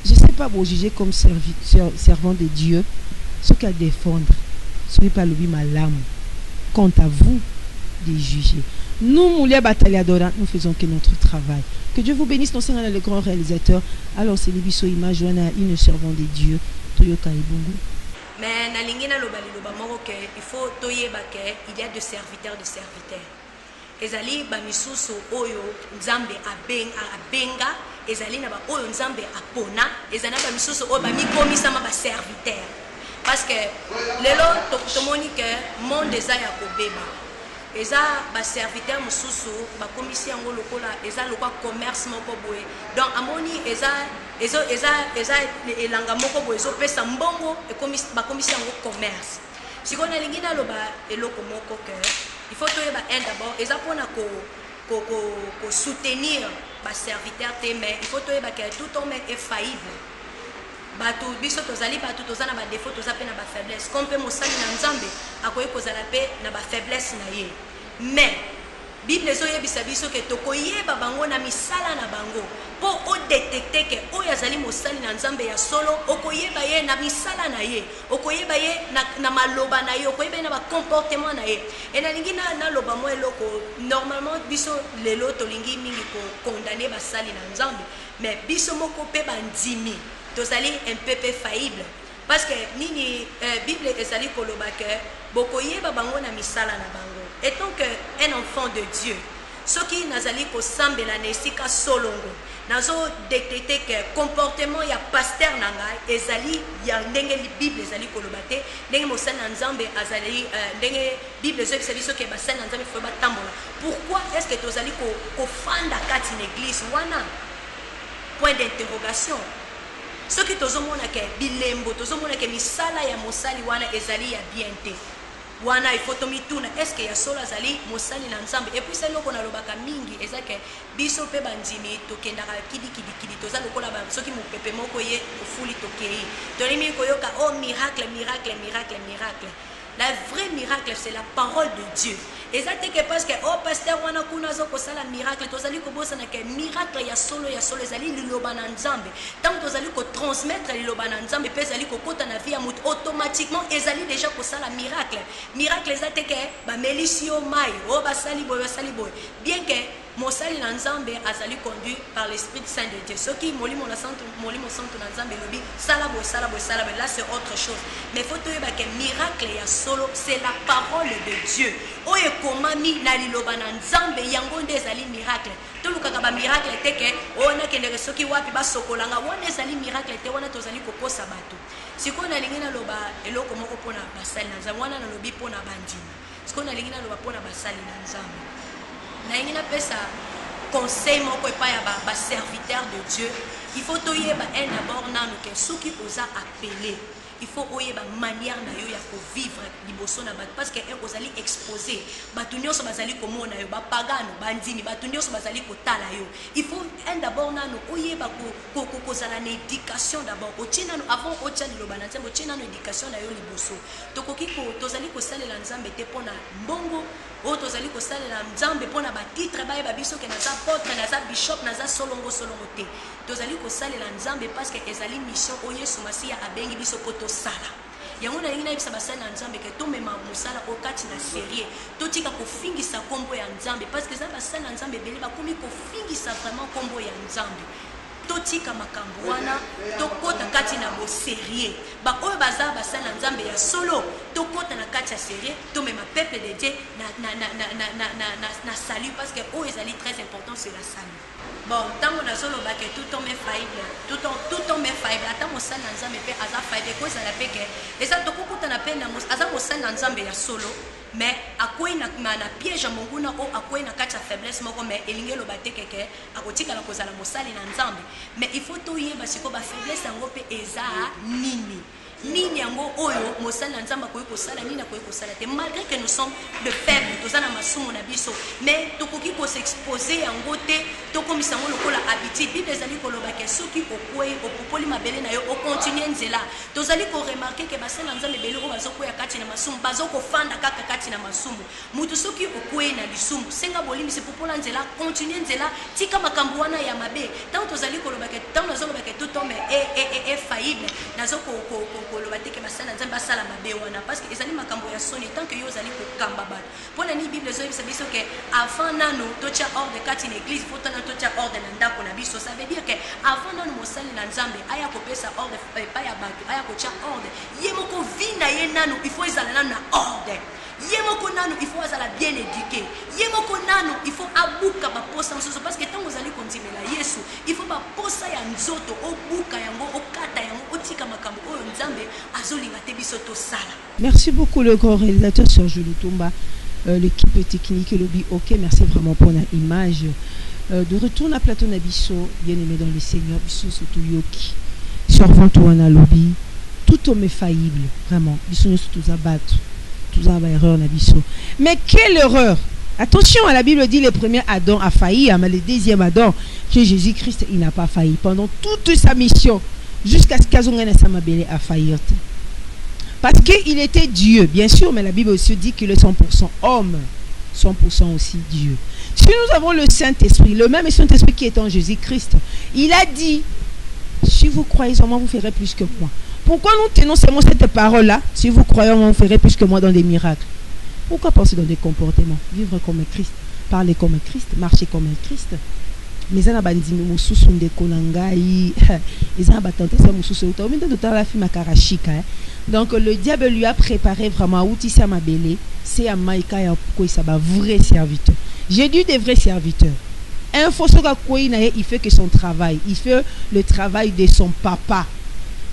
je ne sais pas vous juger comme servant de Dieu. Ce qu'à défendre, ce n'est pas le malam. Quant à vous, de juger. Nous, Moulia Bataliadora, nous faisons que notre travail. Que Dieu vous bénisse. Non, c'est le grand réalisateur. Alors, c'est Libiso Image, une servant de Dieu. Toyoka Ibungu. Mais Nalingina Lobaliloba Moroke, il faut Toyeba il y a de serviteurs. Ezali ba misusu oyo nzambe abenga ezali na ba oyo nzambe apona ezali na ba misusu oyo ba mikomisa ma ba serviteur parce que lelo tomoni que monde eza ya kobeba eza ba serviteur mususu ba komisi yango lokola eza lokwa commerce moko boye donc amoni eza elanga moko boye zo pesa mbongo ba komisi yango commerce sikona lingina loba eloko moko que il faut que d'abord ils apprennent à soutenir les serviteurs, mais il faut que tout homme est faillible. Bato biso tozali bato tozana ba défaut tozape na ba faiblesse. Comme peut mosali na nzambe akoyi kozala pe na ba faiblesse na ye. Mais Bible ezoyebisa biso ke tokoyeba bango na misala na bango po o détecter ke oyo azali mosali na nzambe ya solo okoyeba ye na misala na ye okoyeba ye na maloba na ye okoyeba ye na ba comportement na ye et na lingi na loba mo eloko normalement biso lelo tolingi mingi ko condamner basali na nzambe mais biso moko pe bandimi tozali un peu faillible parce que nini Bible ezali koloba ke bokoyeba bango na misala na bango étant que un enfant de Dieu ce qui nazali ko sambela na esika solongo nazo détecter que comportement ya pasteur nanga ezali ya ndenge Bible ezali koloba te ndenge mosala na nzambe azali ndenge Bible ezali biso ke basala na nzambe fo batambola pourquoi est-ce que tozali ko fanda kati na église wana point d'interrogation ce qui tozomona ke bilembo tozomona ke misala ya mosali wana ezali ya bien te wana il faut tomituna est-ce que ya solo azali mosali na nzambe et puis c'est loko na lobaka mingi ezake biso pe bandimi tokendaka kidi toza lokola ba soki mopepe moko ye ofuli tokei tolimi koyoka oh miracle la vraie miracle c'est la parole de Dieu ezateke parce que oh pasteur wana kuna zoko sala miracle tozali ko bosa na ke miracle ya solo ezali liloba na nzambe tant tozali ko transmettre liloba na nzambe pe ezali ko kota na vie ya mutu automatiquement ezali déjà ko sala miracle ezateke ba melisio mai oh basali boy bien que mosali na nzambe azali conduit par l'esprit saint de Dieu ce qui molimo santo na nzambe lobi sala boy là c'est autre chose mais faut te ba que miracle ya solo c'est la parole de Dieu oye komami na liloba na nzambe yango nde ezali miracle tolukaka ba miracle teke ona kendeke soki wapi basokolanga wana ezali miracle te wana tozali kokosa bato sikoyo nalingi naloba eloko moko mpona basali na nzambe wana nalobi mpona bandima sikoyo nalingi naloba mpona basali na nzambe nalingi napesa conseil moko epai ya baserviteur de Dieu il faut toyeba un d'abord nanu ke soki oza appelé il faut oyeba manière na yo ya ko vivre liboso na bato parce que ozali exposé bato nyonso bazali komona yo bapagano bandimi bato nyonso bazali kotala yo il faut un d'abord nanu oyeba kozala na éducation d'abord otina avant otia liloba na nzambe otina na éducation na yo liboso tokoki tozali kosalela nzambe te pona mbongo o tozali kosalela nzambe pona ba titre bayeba biso ke naza apôtre naza bishop naza solongo te tozali kosalela nzambe parce que ezali mission oyo Yesu Masiya abengi biso poto sala yango na lingina bisa basala na nzambe ke tomema musala okati na sérieux totika kofingisa kombo ya nzambe parce que za basala na nzambe bele bakomi kofingisa vraiment kombo ya nzambe totika makambo wana tokota kati na sérieux ba oyo baza basala nzambe ya solo tokota na kati ya sérieux tomema peuple de Dieu na salut parce que oyo ezali très important c'est la salut. Bon, tant on a solo ba que tout homme est faillible, tout homme est faillible. Tant mon sang nzambe pe aza faillible quoi ça la pe que eza tokokuta na pe na aza mo sang nzambe ya solo mais akwei na piège monguna o akwei na kati ya faiblesse moko mais elingelo bateke ke akotika la kozala mosali na nzambe mais il faut to yeba siko ba faiblesse yango pe eza nini yango oyo mosala nzamba koyi kosala nini akoyi kosala te malgré que nous sommes de faibles toza na masumu na biso mais tokoki ko s'exposer yango te tokomisa yango lokola habitude bible ezali koloba ke soki okwei opopoli mabele na yo o continuer nzela tozali ko remarquer ke basala nzambe bele o bazokoya kati na masumu bazokofanda kaka kati na masumu mutu soki okwei na lisumu senga bolimbisi popola nzela continuer nzela tika makambo wana ya mabe tant tozali koloba ke tant nazoloba ke tout homme est faillible nazoko koloba te ke basala nzambe basala mabe wana parce que ezali makambo ya soni tant que yo ozali kokamba bato mpona ni bible ezoyebisa biso ke avant nano totya ordre kati na église fo tona totya ordre na ndako na biso ça veut dire que avant nano mosali na nzambe aya kopesa ordre epai ya bato aya kotya ordre ye moko vi na ye nano il faut ezala nano na ordre ye moko nano il faut azala bien éduqué ye moko nano il faut abuka baposa mosusu parce que ntango ozali kondimela yesu il faut baposa ya nzoto obuka yango okata yango otika makambo oyo nzambe azolinga te biso tosala. Merci beaucoup le grand réalisateur Serge Lutumba, l'équipe technique lobby ok merci vraiment pour la image de retour à plateau Nabiso bien aimé dans le Seigneur biso surtout yoki servant tout en lobby tout homme est faillible vraiment biso surtout abattre tout ça va erreur Nabiso mais quelle erreur. Attention, la Bible dit le premier Adam a failli, mais le deuxième Adam, que Jésus-Christ, il n'a pas failli. Pendant toute sa mission, jusqu'à ce qu'Azongana Samabele a failli. Parce qu'il était Dieu, bien sûr, mais la Bible aussi dit qu'il est 100% homme, 100% aussi Dieu. Si nous avons le Saint-Esprit, le même Saint-Esprit qui est en Jésus-Christ, il a dit, si vous croyez en moi, vous ferez plus que moi. Pourquoi nous tenons seulement cette parole-là? Si vous croyez en moi, vous ferez plus que moi dans des miracles. Pourquoi penser dans des comportements? Vivre comme un Christ, parler comme un Christ, marcher comme un Christ. Mais ça n'a pas dit mususu ndeko nangai. Ils ont battu ça mususu. Au même temps de la fille makarashika. Donc le diable lui a préparé vraiment outil ça m'a belé. C'est à Maïka et quoi ça va vrai serviteur. J'ai dit des vrais serviteurs. Un faux quoi il fait que son travail, il fait le travail de son papa.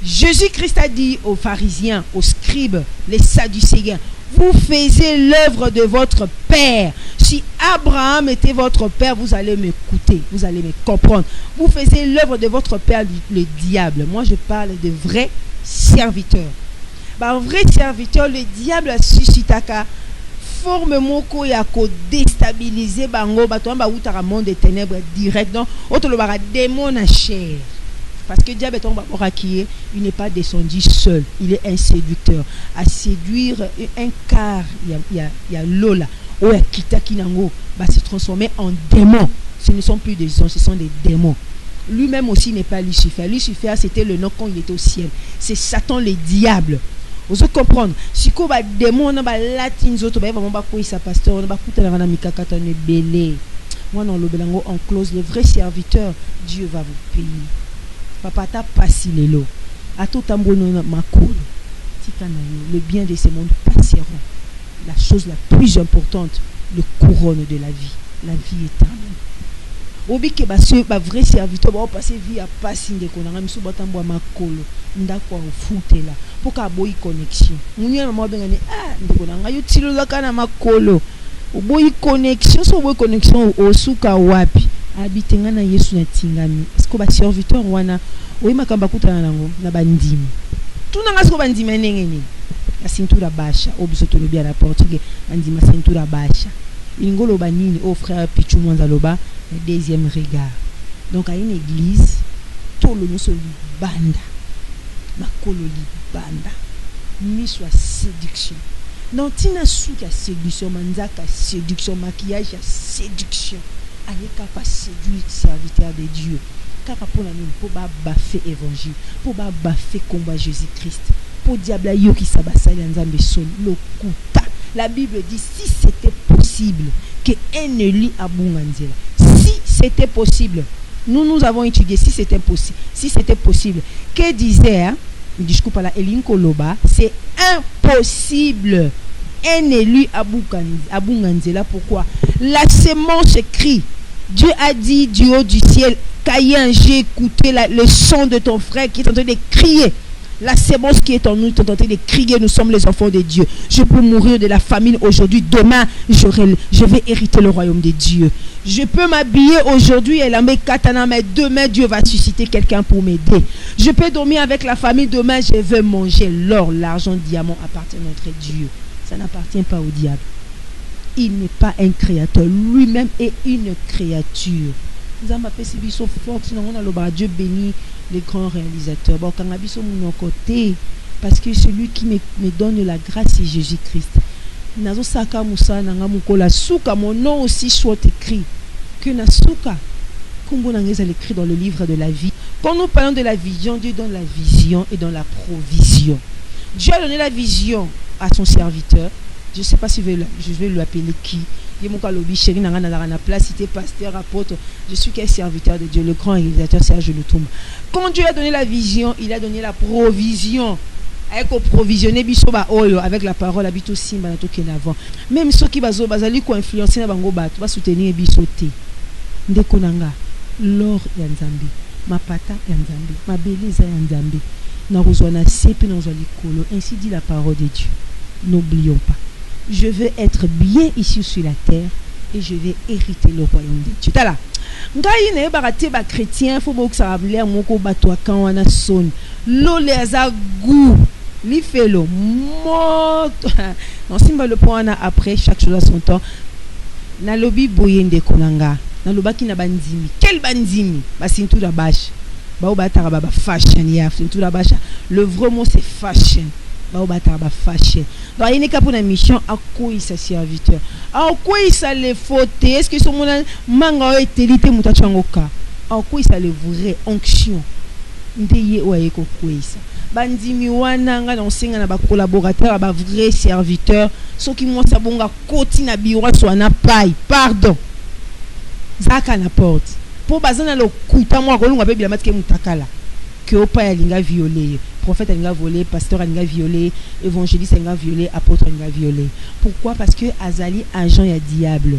Jésus-Christ a dit aux pharisiens, aux scribes, les sadducéens, vous faisiez l'œuvre de votre père. Si Abraham était votre père, vous allez m'écouter, vous allez me comprendre. Vous faisiez l'œuvre de votre père, le diable. Moi, je parle de vrais serviteurs. Un vrai serviteur, le diable a suscité forme moko ya ko déstabiliser bango bato ba utara monde des ténèbres direct donc autre le bara démon na chair. Parce que diable il n'est pas descendu seul, il est un séducteur. À séduire un quart, il y a Lola, ou à Kitakinango, va se transformer en démon. Ce ne sont plus des hommes, ce sont des démons. Lui-même aussi n'est pas Lucifer. Lucifer, c'était le nom quand il était au ciel. C'est Satan, le diable. Vous allez comprendre. Si vous avez des démons, vous avez latin, vous avez un pasteur, vous avez un mikakata, vous belé. Moi, non, le belango en close, le vrai serviteur, Dieu va vous payer. Papa ta passi lelo ato tambono makolo tika na yo le bien de ce monde passeront. La chose la plus importante, le couronne de la vie éternelle. Obi ke ba vrai serviteur ba passer vie à passi ndeko na miso batambo makolo ndako ofutela poka boyi connexion munya na mabenga ni ndeko na yo tilola kana makolo oboyi connexion so boyi connexion osuka wapi habitenga na Yesu na tingami parce que ba serviteur wana oyi makamba kutana nango na bandimi tuna ngasko bandimi nengeni la ceinture basha obisoto le bien la portugais bandima ceinture basha ingolo banini au frère Pichu Mwanza loba le deuxième regard donc à une église tout le muso banda makolo banda ni soit séduction non tina suka séduction manzaka séduction maquillage séduction allez capable séduire serviteur de Dieu capable pour la nous pour baffer évangile pour baffer combat Jésus-Christ pour diable yo qui sabasali nzambe sol lokuta. La Bible dit si c'était possible que un Élie abunganzela, si c'était possible, nous avons étudié si c'était possible, que disait discours par la Elinko Loba, c'est impossible. Un élu à Bunganzela, pourquoi? La sémence crie. Dieu a dit du haut du ciel, Caïn, j'ai écouté le son de ton frère qui est en train de crier. La sémence qui est en nous est en train de crier, nous sommes les enfants de Dieu. Je peux mourir de la famine aujourd'hui, demain, je vais hériter le royaume de Dieu. Je peux m'habiller aujourd'hui et la katana, mais demain, Dieu va susciter quelqu'un pour m'aider. Je peux dormir avec la famille, demain, je veux manger. L'or, l'argent, le diamant appartient à notre Dieu. Ça n'appartient pas au diable. Il n'est pas un créateur. Lui-même est une créature. Dieu bénit les grands réalisateurs. Parce que celui qui me donne la grâce, c'est Jésus-Christ. Mon nom aussi soit écrit. Que Nasuka. Écrit dans le livre de la vie. Quand nous parlons de la vision, Dieu donne la vision et donne la provision. Dieu a donné la vision à son serviteur. Je ne sais pas si je vais lui appeler qui. Pasteur, apôtre, je suis qu'un serviteur de Dieu, le grand réalisateur Serge Lutumba. Quand Dieu a donné la vision, il a donné la provision. Avec provisionner avec la parole habito simba na toke avant. Même ceux qui bazali ko influencer na bango bato va soutenir bisoté. Ndeko nanga l'or ya Nzambe, mapata ya Nzambe, mabeleza ya Nzambe. Na rozwana sepe na zali kolo, ainsi dit la parole de Dieu. N'oublions pas. Je veux être bien ici sur la terre et je vais hériter le royaume de Dieu. Tala. Ngai ne barate ba chrétien faut beaucoup ça l'air moko bato kan wana son. Lo les a goût. Li felo mot. Non simba le point après chaque chose à son temps. Na lobi boyende konanga. Na lobaki na bandimi. Quel bandimi? Ba sintu da bash. Ba obatara ba fashion ya sintu da bash. Le vrai mot c'est fashion. Fashion. Donc il n'est qu'à pour la mission à quoi il s'est serviteur. À quoi il s'est les fautes. Est-ce que son manga est élité mutachangoka? À quoi il s'est les vraies onction. Ndeye oye ko quoi ça. Bandimi wana nga na singa na ba collaborateur ba vrai serviteur. So qui moi sabonga koti na biwa so na paille. Pardon. Zaka na porte. Pour bazana lo kuta moi kolunga be bilamat ke mutakala. Que opa ya linga violé. Prophète a violé, pasteur a violé, évangéliste a violé, apôtre a violé. Pourquoi? Parce que Azali agent et diable.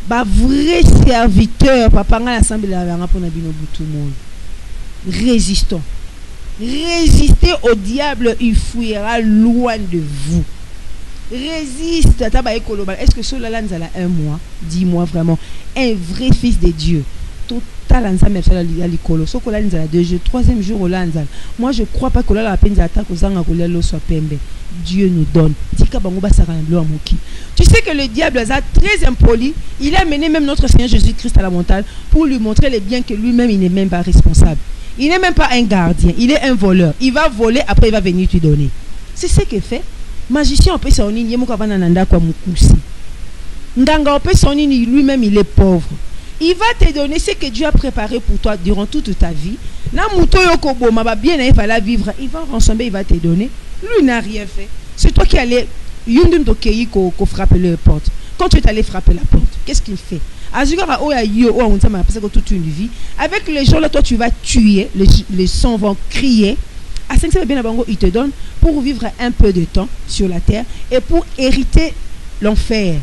Ba vrai serviteur, papa nga l'assemblée la pour na bino tout le monde. Résistons. Résistez au diable, il fuira loin de vous. Résiste. Est-ce que cela nzala 1 mois, 10 mois vraiment, un vrai fils de Dieu? Troisième jour au lanzal. Moi je crois pas que la peine attaque aux angles soit pembe. Dieu nous donne. Tu sais que le diable est très impoli. Il a mené même notre Seigneur Jésus-Christ à la montagne pour lui montrer les biens que lui-même il n'est même pas responsable. Il n'est même pas un gardien. Il est un voleur. Il va voler après il va venir te donner. C'est ce qu'il fait. Magicien on peut s'ennuyer mukavanananda kwa mukusi. Nganga on peut s'ennuyer lui-même il est pauvre. Il va te donner ce que Dieu a préparé pour toi durant toute ta vie. Na muto yoko boma ba bien il va la vivre. Il va rassembler, il va te donner. Lui n'a rien fait. C'est toi qui allais yundum tokei ko frapper la porte. Quand tu es allé frapper la porte, qu'est-ce qu'il fait? Azugara oya yo o on t'a passé toute une vie. Avec les gens là toi tu vas tuer, les sons vont crier. À 500 bien bango il te donne pour vivre un peu de temps sur la terre et pour hériter l'enfer.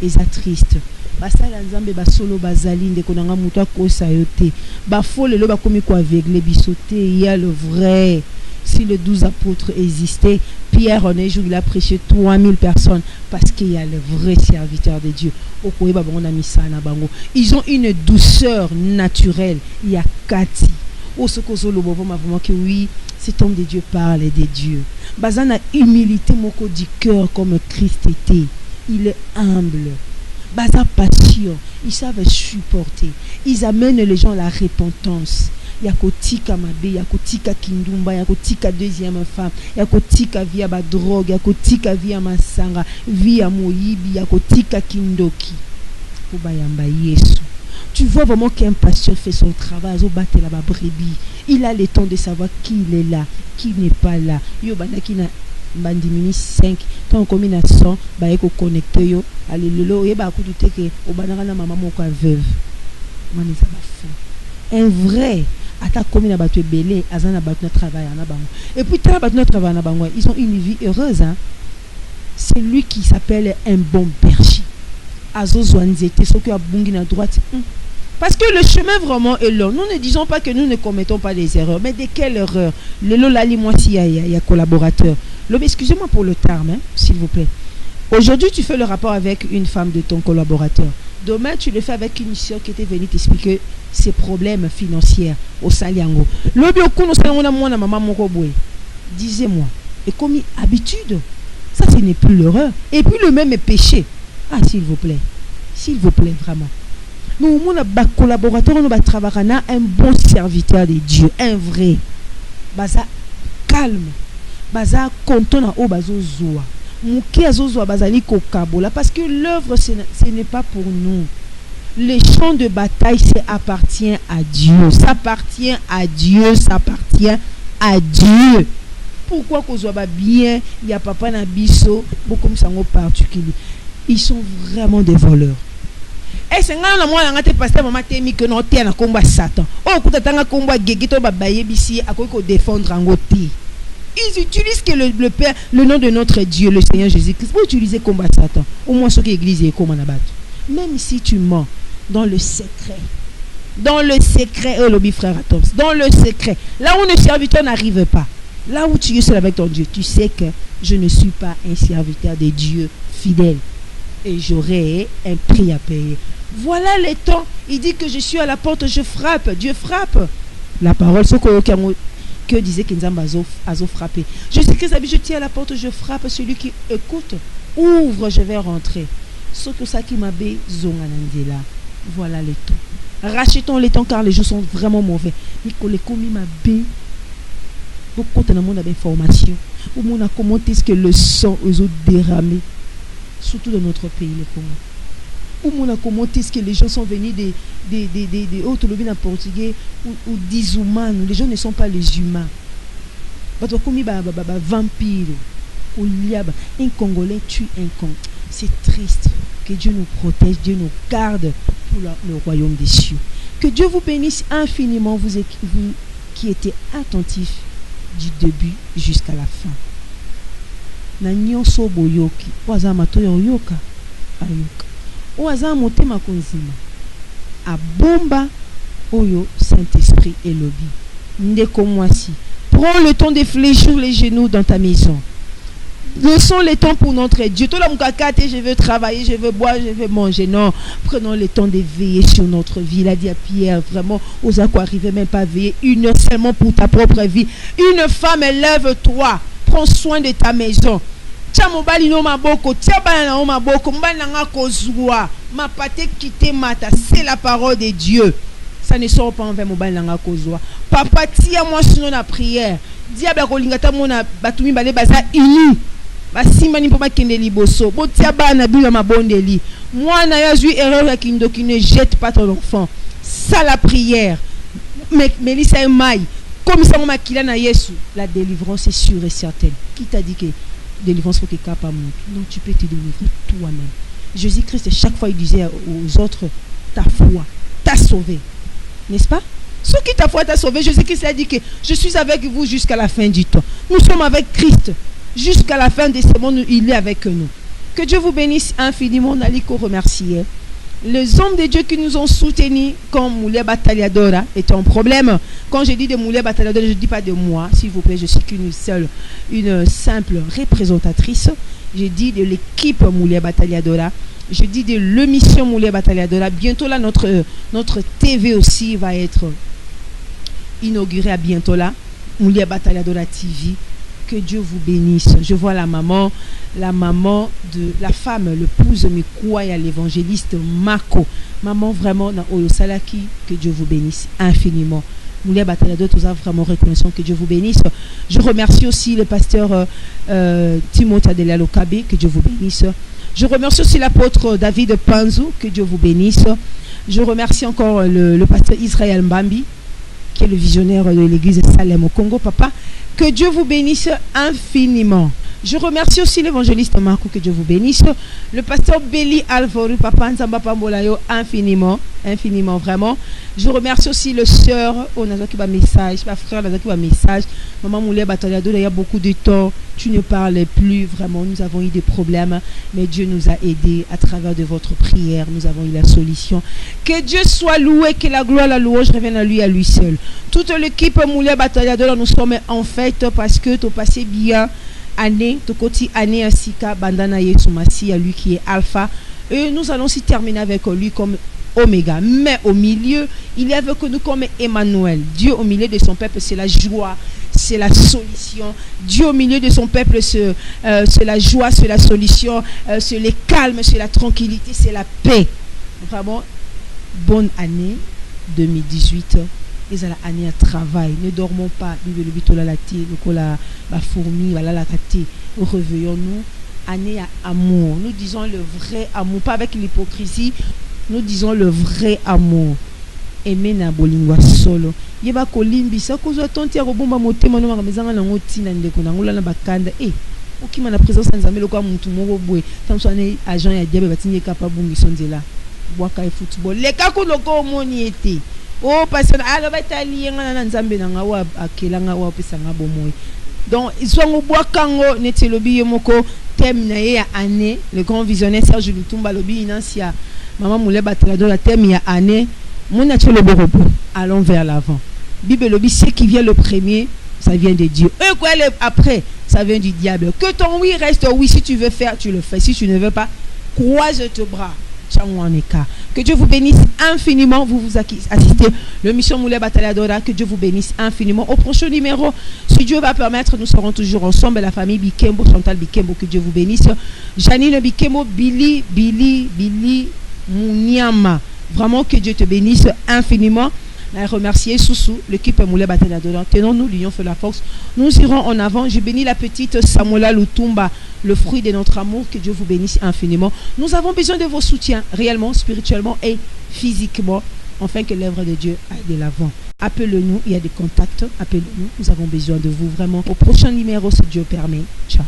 Et ça triste. Basala nzambe basolo bazali ndeko nanga mutu akosa yote bafole lo bakomi ko aveugle bisoté. Il y a le vrai. Si les 12 apôtres existaient, Pierre en un jour il a prêché 3000 personnes parce qu'il y a le vrai serviteur de Dieu. Ils ont une douceur naturelle. Il y a Cathy. Vraiment que oui, cet homme de Dieu parle de Dieu. Bazana humilité moko du cœur comme Christ était. Il est humble. Baza passion, ils savent supporter. Ils amènent les gens à la repentance. Yakotika mabe, yakotika kindumba, yakotika deuxième femme, yakotika via ba drogue, yakotika via masanga, via moyibi, yakotika kindoki. Pour bayamba Yesu. Tu vois vraiment qu'un pasteur fait son travail, la brebis. Il a le temps de savoir qui il est là, qui n'est pas là. Yo banaki na bandimini 5 tant comme na 100 ba eko connecter yo alelelo yeba akutu ke obanaka na maman moko veuve. Mani ça va faire. Un vrai ata komi na bato ebele azana bato na travail na bango. Et puis tant bato na travail na bango, ils ont une vie heureuse, hein. C'est lui qui s'appelle un bon berger. Azo zwanzete so que abungi na droite. Parce que le chemin vraiment est long. Nous ne disons pas que nous ne commettons pas des erreurs, mais de quelle erreur? Le lolali moi si il y a collaborateur. Excusez-moi pour le terme, hein, s'il vous plaît. Aujourd'hui, tu fais le rapport avec une femme de ton collaborateur. Demain, tu le fais avec une soeur qui était venue t'expliquer ses problèmes financiers au Saliango. Disez-moi, et comme habitude, ça ce n'est plus l'erreur. Et puis le même est péché. Ah, s'il vous plaît, vraiment. Nous, on a un collaborateur, on a un bon serviteur de Dieu, un vrai. Baza calme, baza content na o bazo zoa. Mouké azozoa bazali kokabola parce que l'œuvre ce n'est pas pour nous. Le champ de bataille ça appartient à Dieu. Ça appartient à Dieu, ça appartient à Dieu. Pourquoi qu'on soit bien, il y a papa na biso, beaucoup comme ça en particulier. Ils sont vraiment des voleurs. Et c'est quand moi on a été pasteur maman temi que non terre na combat Satan. Oh kutatanga combat gegito ba baye bisi akoko défendre en côté. Ils utilisent que le Père, le nom de notre Dieu, le Seigneur Jésus-Christ, pour utiliser combat Satan. Au moins ce que l'église est comme on a battu. Même si tu mens dans le secret, lobby frère Atoms, dans le secret, là où le serviteur n'arrive pas, là où tu es seul avec ton Dieu, tu sais que je ne suis pas un serviteur de Dieu fidèle et j'aurai un prix à payer. Voilà les temps. Il dit que je suis à la porte, je frappe. Dieu frappe. La parole, ce que disait Kenzamba Azo frappé. Je sais que je tiens à la porte, je frappe. Celui qui écoute, ouvre, je vais rentrer. Ce que ça qui m'a bé, zonganandela. Voilà les temps. Rachetons les temps car les jours sont vraiment mauvais. Nicolas Komi m'a bé. Beaucoup de monde a d'informations. Où on a commenté ce que le sang aux autres déramé. Surtout dans notre pays, le Congo. Où on a commenté ce que les gens sont venus des autres lobbies en portugais ou des humains. Les gens ne sont pas les humains. Vampire. Un Congolais tue un Congolais. C'est triste. Que Dieu nous protège, Dieu nous garde pour le royaume des cieux. Que Dieu vous bénisse infiniment, vous qui étiez attentifs du début jusqu'à la fin. Nanyoso boyoki, wazama toyoyoka, ayoka. Oaza motema konzima. Abomba oyo Saint-Esprit et lobby. Ndeko mwasi. Prends le temps de fléchir les genoux dans ta maison. Laissons le temps pour notre Dieu. Tout le monde je veux travailler, je veux boire, je veux manger. Non, prenons le temps de veiller sur notre vie. Il a dit à Pierre, vraiment, aux quoi arriver même pas veiller. Une heure seulement pour ta propre vie. Une femme, lève-toi. Prends soin de ta maison. Tia mobali no maboko, tia bana no maboko, mbana nga kozwa, ma pate kite mata, c'est la parole de Dieu. Ça ne sort pas envers mobali nga kozwa. Papa tia moi sinon la prière. Diable kolingata mona batumi bale baza ini. Basimba ni poma kende liboso. Bo tia bana bila mabondeli. Moi na ya jui erreur ya kindo qui ne jette pas ton enfant. Ça la prière. Mais lisa mai. Comme ça mama kila na Yesu, la délivrance est sûre et certaine. Qui t'a dit que délivrance faut que capable non, tu peux te délivrer toi-même. Jésus-Christ chaque fois il disait aux autres, ta foi t'a sauvé, n'est-ce pas? Ce qui ta foi t'a sauvé, Jésus-Christ a dit que je suis avec vous jusqu'à la fin du temps. Nous sommes avec Christ jusqu'à la fin de ce monde, il est avec nous. Que Dieu vous bénisse infiniment. Naliko remercier les hommes de Dieu qui nous ont soutenus comme Moulé Bataliadora est un problème. Quand je dis de Moulé Bataliadora, je ne dis pas de moi, s'il vous plaît, je suis une simple représentatrice. Je dis de l'équipe Moulé Bataliadora. Je dis de l'émission Moulé Bataliadora. Bientôt là, notre TV aussi va être inaugurée à bientôt là. Moulé Bataliadora TV. Que Dieu vous bénisse. Je vois la maman de la femme, l'épouse Mikoua, l'évangéliste Marco. Maman vraiment dans Oyosalaki, que Dieu vous bénisse infiniment. Moulia Batalado, tous vraiment reconnaissant, que Dieu vous bénisse. Je remercie aussi le pasteur Timothée Adelalo Kabe, que Dieu vous bénisse. Je remercie aussi l'apôtre David Panzou, que Dieu vous bénisse. Je remercie encore le pasteur Israël Mbambi, qui est le visionnaire de l'église Salem au Congo, papa. Que Dieu vous bénisse infiniment. Je remercie aussi l'évangéliste Marco, que Dieu vous bénisse. Le pasteur Béli Alvaro, Papa Nzamba Pambolayo, infiniment, infiniment, vraiment. Je remercie aussi le sœur, on a qui va message, ma frère, on a qui va message. Maman Moulé Bataliado, il y a beaucoup de temps, tu ne parlais plus, vraiment, nous avons eu des problèmes, mais Dieu nous a aidés à travers de votre prière, nous avons eu la solution. Que Dieu soit loué, que la gloire, la louange revienne à lui seul. Toute l'équipe Moulé Bataliado, nous sommes en fête parce que tu as passé bien année, tu côté année Asika, Bandana Yetsumasi, à lui qui est Alpha. Et nous allons aussi terminer avec lui comme Oméga. Mais au milieu, il y avait que nous comme Emmanuel. Dieu au milieu de son peuple, c'est la joie, c'est la solution. Dieu au milieu de son peuple, c'est la joie, c'est la solution, c'est le calme, c'est la tranquillité, c'est la paix. Vraiment, bonne année 2018. Et ça l'année à travail. Ne dormons pas. Nous réveillons-nous. Année à amour. Nous disons le vrai amour, pas avec l'hypocrisie. Nous disons le vrai amour. Aimer na bolingwa solo. Yeba kolimbi sa kozo tonti ya robomba motema no ngamezanga na ngoti na ndeko na ngula na bakanda. Okima na présence nzambe lokwa muntu moko boye. Tamsone agent ya diable batinye kapa bungi sonzela. Bwaka e football. Leka ko loko omoni ete. Oh parce alo batali ngana na nzambe na ngawa akelanga wa pesa ngabo moyi. Donc ils sont au bwakango netelobi yemoko thème na ye ya année le grand visionnaire Serge Lutumba lobi inancia. Maman Moulé Bataliado, la thème il y a année, mon naturel le repos. Allons vers l'avant. Bible lobby, ce qui vient le premier, ça vient de Dieu. Et quoi après, ça vient du diable. Que ton oui reste oui, si tu veux faire, tu le fais. Si tu ne veux pas, croise tes bras. Que Dieu vous bénisse infiniment. Vous assistez le mission Moulé Bataliado. Que Dieu vous bénisse infiniment. Au prochain numéro, si Dieu va permettre, nous serons toujours ensemble. La famille Bikembo, Chantal Bikembo, que Dieu vous bénisse. Janine Bikembo, Billy Mouniama. Vraiment que Dieu te bénisse infiniment. Remercier Soussou, l'équipe Moulé Bataliado. Tenons-nous, l'union fait la force. Nous irons en avant. Je bénis la petite Samuela Lutumba, le fruit de notre amour. Que Dieu vous bénisse infiniment. Nous avons besoin de vos soutiens, réellement, spirituellement et physiquement, afin que l'œuvre de Dieu aille de l'avant. Appelez-nous, il y a des contacts. Appelez-nous, nous avons besoin de vous vraiment. Au prochain numéro, si Dieu permet. Ciao.